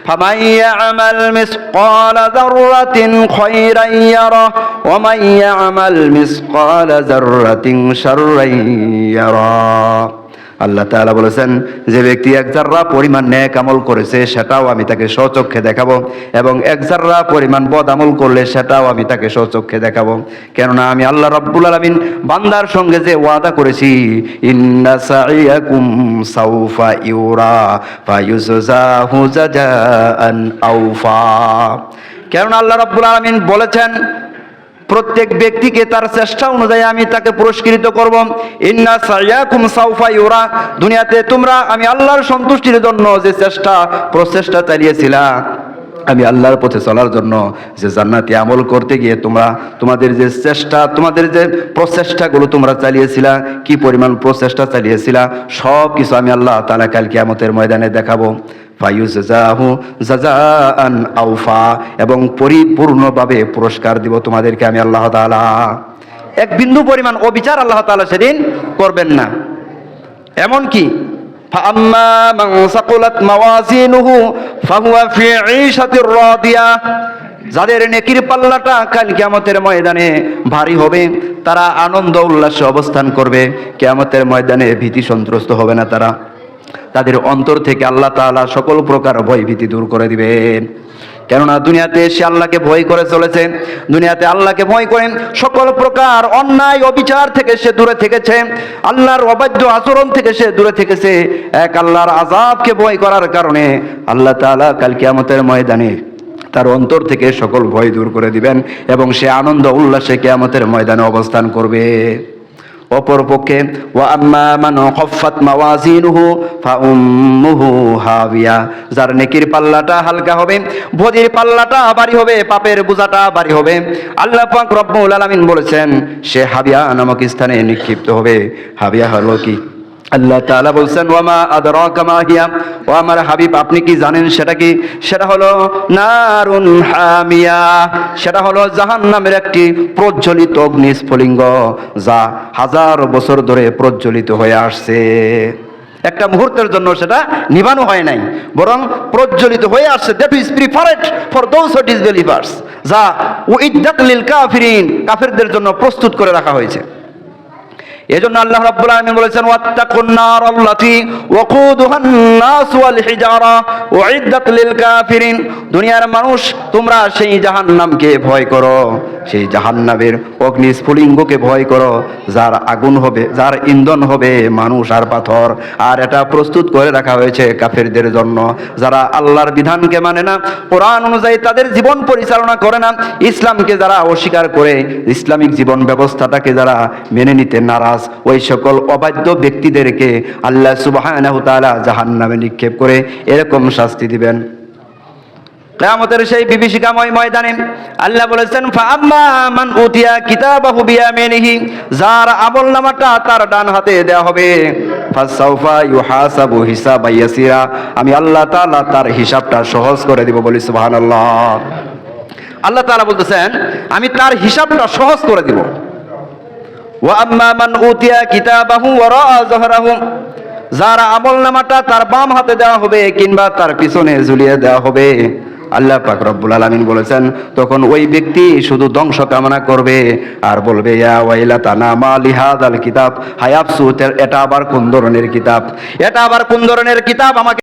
ফামান ইয়ামাল মিসকালা যাররাতিন খায়রান ইয়ারা ওয়া মান ইয়ামাল মিসকালা যাররাতিন শাররান ইয়ারা। আল্লাহ তাআলা বলেছেন, যে ব্যক্তি এক যাররা পরিমাণ নেক আমল করেছে সেটাও আমি তাকে স্বচক্ষে দেখাবো, এবং এক যাররা পরিমাণ বদ আমল করলে সেটাও আমি তাকে স্বচক্ষে দেখাবো। কেননা আমি আল্লাহ রাব্বুল আলামিন বান্দার সঙ্গে যে ওয়াদা করেছি, ইন্না সাইয়াকুম সাউফা ইউরা ফায়ুজাহু জাযাআন আওফা। কেননা আল্লাহ রাব্বুল আলামিন বলেছেন, প্রত্যেক ব্যক্তিকে তার চেষ্টা অনুযায়ী আমি তাকে পুরস্কৃত করব। ইন্না সাইয়াকুম সাউফা ইউরা, দুনিয়াতে তোমরা আমি আল্লাহর সন্তুষ্টির জন্য যে প্রচেষ্টা চালিয়েছিলা, আমি আল্লাহর পথে চলার জন্য যে জান্নাতি আমল করতে গিয়ে তোমাদের যে চেষ্টা, তোমাদের যে প্রচেষ্টাগুলো তোমরা চালিয়েছিলা, কি পরিমাণ প্রচেষ্টা চালিয়েছিলা, সব কিছু আমি আল্লাহ তাআলা কাল কিয়ামতের ময়দানে দেখাবো। ফায়ুজাহু জাযাআন আওফা, এবং পরিপূর্ণভাবে পুরস্কার দিব তোমাদেরকে আমি আল্লাহ তাআলা। এক বিন্দু পরিমাণ অবিচার আল্লাহ তাআলা সেদিন করবেন না। এমন কি ফাআম্মা মান সাকুলাত মাওয়াজিনুহু ফাহুয়া ফি ঈশাতির রাদিয়া, যাদের নেকির পাল্লাটা কাল কিয়ামতের ময়দানে ভারী হবে, তারা আনন্দ উল্লাসে অবস্থান করবে। কিয়ামতের ময়দানে ভীতি সন্ত্রস্ত হবে না তারা, তাদের অন্তর থেকে আল্লাহ তাআলা সকল প্রকার ভয় ভীতি দূর করে দিবেন। কেননা দুনিয়াতে সে আল্লাহকে ভয় করে চলেছে, দুনিয়াতে আল্লাহকে ভয় করে সকল প্রকার অন্যায় অবিচার থেকে সে দূরে থেকেছে, আল্লাহর অবাধ্য আচরণ থেকে সে দূরে থেকেছে। এক আল্লাহর আযাবকে ভয় করার কারণে আল্লাহ তাআলা কাল কিয়ামতের ময়দানে তার অন্তর থেকে সকল ভয় দূর করে দিবেন, এবং সে আনন্দ উল্লাসে কিয়ামতের ময়দানে অবস্থান করবে। অপরপক্ষে ওয়া আম্মা মান খাফফাত মাওয়াজিনুহু ফাউম্মুহু হাবিয়া, যার নেকির পাল্লাটা হালকা হবে, ভোজের পাল্লাটা ভারী হবে, পাপের বোঝাটা ভারী হবে, আল্লাহ পাক রব্বুল আলামিন বলেছেন সে হাবিয়া নামক স্থানে নিক্ষিপ্ত হবে। হাবিয়া হলো কি? আল্লাহ তাআলা বলছেন, ওয়া মা আদরাকা মা হিয়া, ও আমার হাবিব আপনি কি জানেন সেটা কি? সেটা হলো নারুন হামিয়া, সেটা হলো জাহান্নামের একটি প্রজ্বলিত অগ্নিস্ফুলিঙ্গ, যা হাজার বছর ধরে প্রজ্বলিত হয়ে আসছে। একটা মুহূর্তের জন্য সেটা নিভানো হয় নাই, বরং প্রজ্বলিত হয়ে আসছে। That is prepared for those who disbelievers, যা উইদ্দাত লিল কাফিরিন, কাফেরদের জন্য প্রস্তুত করে রাখা হয়েছে। এজন্য আল্লাহ রাব্বুল আলামিন বলেছেন, ওয়াত্তাকুন নারাল্লাতী ওয়াকুদুহান নাস ওয়াল হিজারা উইদ্দাত লিল কাফিরিন। দুনিয়ার মানুষ, তোমরা সেই জাহান্নামকে ভয় করো, সেই জাহান্নামের অগ্নিস্ফুলিঙ্গকে ভয় করো, যার আগুন হবে, যার ইন্ধন হবে মানুষ আর পাথর। আর এটা প্রস্তুত করে রাখা হয়েছে কাফেরদের জন্য, যারা আল্লাহর বিধানকে মানে না, কোরআন অনুযায়ী তাদের জীবন পরিচালনা করে না, ইসলামকে যারা অস্বীকার করে, ইসলামিক জীবন ব্যবস্থাটাকে যারা মেনে নিতে নারাজ, ওই সকল অবাধ্য ব্যক্তিদেরকে আল্লাহ সুবহানাহু তাআলা জাহান্নামে নিক্ষেপ করে এরকম শাস্তি দিবেন। কিয়ামতের সেই বিভীষিকাময় ময়দানে আল্লাহ বলেছেন, ফাআম্মা মান উতিয়া কিতাবাহু বিয়ামিনিহি, যার আমলনামাটা তার ডান হাতে দেওয়া হবে, ফাসাউফা ইউহাসাবু হিসাবান ইয়াসিরা, আমি আল্লাহ তাআলা তার হিসাবটা সহজ করে দিব। বলি সুবহানাল্লাহ। আল্লাহ তাআলা বলতেছেন আমি তার হিসাবটা সহজ করে দিব। ওয়া আম্মা মান উতিয়া কিতাবাহু ওয়ারা যহরাহু, যার আমলনামাটা তার বাম হাতে দেওয়া হবে কিংবা তার পিছনে ঝুলিয়ে দেওয়া হবে, আল্লাহ পাক রব্বুল আলামিন বলেছেন তখন ওই ব্যক্তি শুধু ধ্বংস কামনা করবে আর বলবে, ইয়া ওয়াইলাতানা মা লিহাযাল কিতাব, হায় আফসোস, এটা আবার কোন ধরনের কিতাব, এটা আবার কোন ধরনের কিতাব, আমাকে